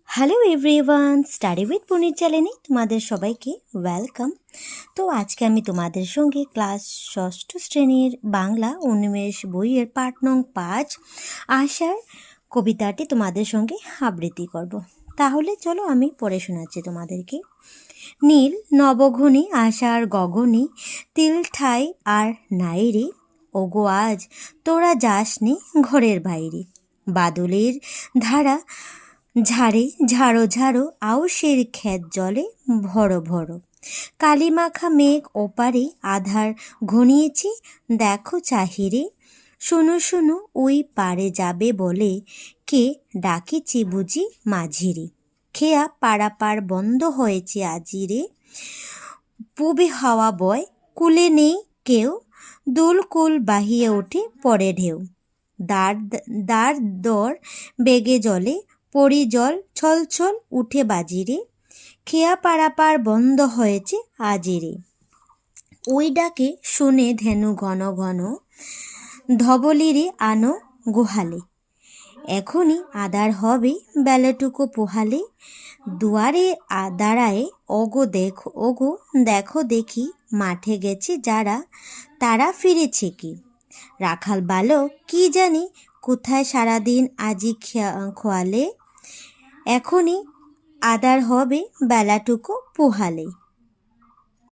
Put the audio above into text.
Hello everyone, study with পুনির চ্যানেলে তোমাদের সবাইকে ওয়েলকাম। তো আজকে আমি তোমাদের সঙ্গে ক্লাস ষষ্ঠ শ্রেণীর বাংলা উন্মেষ বইয়ের পাঠ নং 5 আশার কবিতাটি তোমাদের সঙ্গে আবৃত্তি করব। তাহলে চলো আমি পড়ে শোনাচ্ছি তোমাদেরকে। নীল নবঘনী আশার গগনে তিল ঠাই আর নাই রে, ওগো আজ তোরা যাসনি ঘরের বাইরে। বাদলের ধারা ঝাড়ে ঝাড়ো ঝাড়ো আউশের ক্ষেত জলে ভরো ভরো। কালিমাখা মেঘ ওপারে আধার ঘনিয়েছে, দেখো চাহিরে। শুনো শুনো ওই পারে যাবে বলে কে ডাকিছে বুঝি মাঝিরে। খেয়া পারাপার বন্ধ হয়েছে আজিরে, পুবে হাওয়া বয় কুলে নেই কেউ, দুলকুল বাহিয়ে ওঠে পরে ঢেউ। দাঁড় দর বেগে জলে পরি জল ছল ছল উঠে বাজিরে, খেয়া পারাপার বন্ধ হয়েছে আজিরে। ওই ডাকে শুনে ধেনু ঘন ঘন, ধবলিরে আনো গোহালে। এখনই আদার হবে বেলাটুকু পোহালে। দুয়ারে দাঁড়ায় ওগো দেখো দেখি, মাঠে গেছে যারা তারা ফিরেছে কি। রাখাল বালক কি জানি কোথায় সারাদিন আজি খোয়ালে। এখনই আদার হবে বেলাটুকু পোহালে।